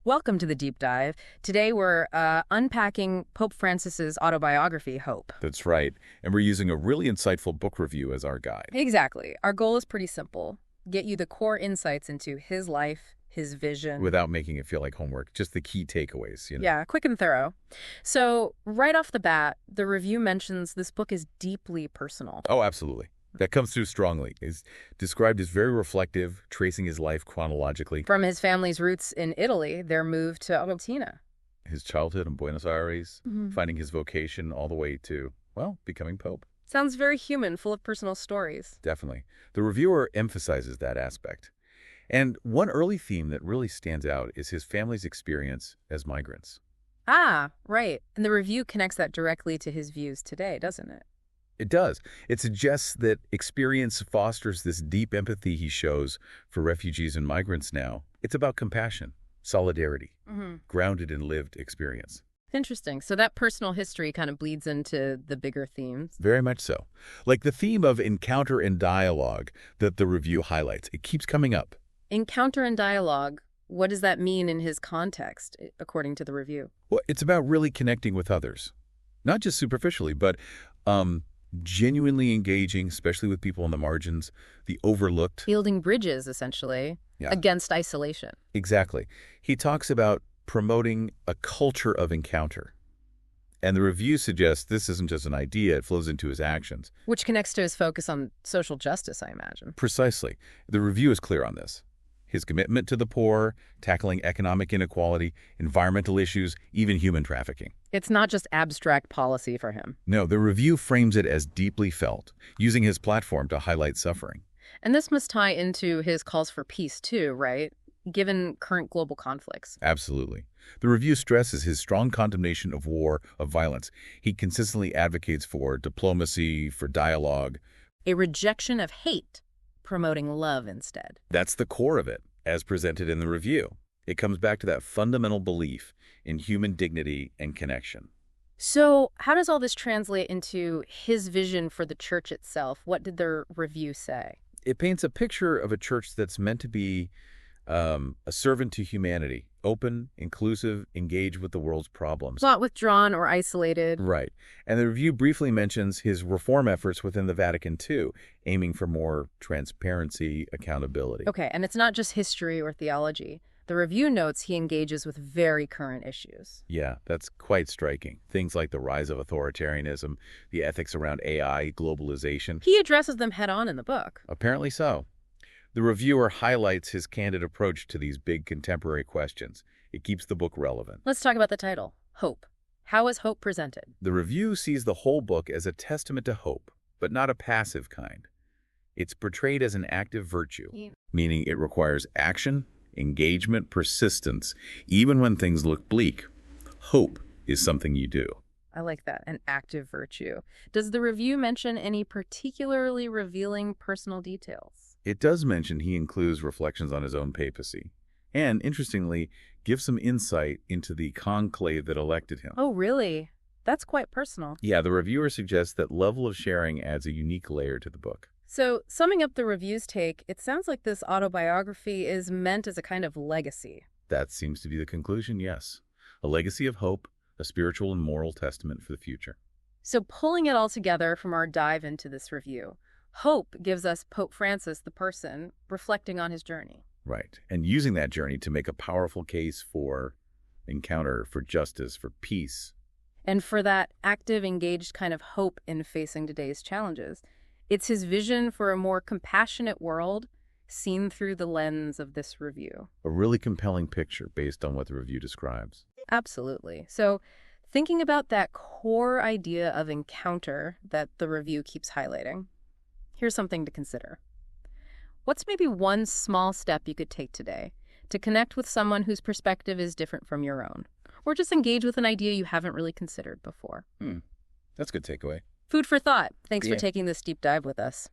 Welcome to the deep dive. Today we're unpacking Pope Francis's autobiography, Hope. That's right. And we're using a really insightful book review as our guide. Exactly. Our goal is pretty simple. Get you the core insights into his life, his vision. Without making it feel like homework, just the key takeaways, Yeah, quick and thorough. So right off the bat, the review mentions this book is deeply personal. Oh, absolutely. That comes through strongly. Is described as very reflective, tracing his life chronologically. From his family's roots in Italy, their move to Argentina. His childhood in Buenos Aires, finding his vocation all the way to, well, becoming Pope. Sounds very human, full of personal stories. Definitely. The reviewer emphasizes that aspect. And one early theme that really stands out is his family's experience as migrants. Ah, right. And the review connects that directly to his views today, doesn't it? It does. It suggests that experience fosters this deep empathy he shows for refugees and migrants now. It's about compassion, solidarity, grounded in lived experience. Interesting. So that personal history kind of bleeds into the bigger themes. Very much so. Like the theme of encounter and dialogue that the review highlights. It keeps coming up. Encounter and dialogue, what does that mean in his context, according to the review? Well, it's about really connecting with others. Not just superficially, but genuinely engaging, especially with people on the margins, the overlooked. Building bridges, essentially, against isolation. Exactly. He talks about promoting a culture of encounter. And the review suggests this isn't just an idea, it flows into his actions. Which connects to his focus on social justice, I imagine. Precisely. The review is clear on this. His commitment to the poor, tackling economic inequality, environmental issues, even human trafficking. It's not just abstract policy for him. No, the review frames it as deeply felt, using his platform to highlight suffering. And this must tie into his calls for peace, too, right? Given current global conflicts. Absolutely. The review stresses his strong condemnation of war, of violence. He consistently advocates for diplomacy, for dialogue. A rejection of hate, promoting love instead. That's the core of it, as presented in the review. It comes back to that fundamental belief in human dignity and connection. So how does all this translate into his vision for the church itself? What did the review say? It paints a picture of a church that's meant to be a servant to humanity, open, inclusive, engaged with the world's problems. Not withdrawn or isolated. Right. And the review briefly mentions his reform efforts within the Vatican, too, aiming for more transparency, accountability. Okay, and it's not just history or theology. The review notes he engages with very current issues. Yeah, that's quite striking. Things like the rise of authoritarianism, the ethics around AI, globalization. He addresses them head-on in the book. Apparently so. The reviewer highlights his candid approach to these big contemporary questions. It keeps the book relevant. Let's talk about the title, Hope. How is hope presented? The review sees the whole book as a testament to hope, but not a passive kind. It's portrayed as an active virtue, meaning it requires action, engagement, persistence, even when things look bleak. Hope is something you do. I like that, an active virtue. Does the review mention any particularly revealing personal details? It does mention he includes reflections on his own papacy, and, interestingly, gives some insight into the conclave that elected him. Oh, really? That's quite personal. Yeah, the reviewer suggests that level of sharing adds a unique layer to the book. So, summing up the review's take, it sounds like this autobiography is meant as a kind of legacy. That seems to be the conclusion, yes. A legacy of hope, a spiritual and moral testament for the future. So, pulling it all together from our dive into this review, Hope gives us Pope Francis, the person, reflecting on his journey. Right, and using that journey to make a powerful case for encounter, for justice, for peace. And for that active, engaged kind of hope in facing today's challenges. It's his vision for a more compassionate world seen through the lens of this review. A really compelling picture based on what the review describes. Absolutely. So thinking about that core idea of encounter that the review keeps highlighting, here's something to consider. What's maybe one small step you could take today to connect with someone whose perspective is different from your own? Or just engage with an idea you haven't really considered before? That's a good takeaway. Food for thought. Thanks for taking this deep dive with us.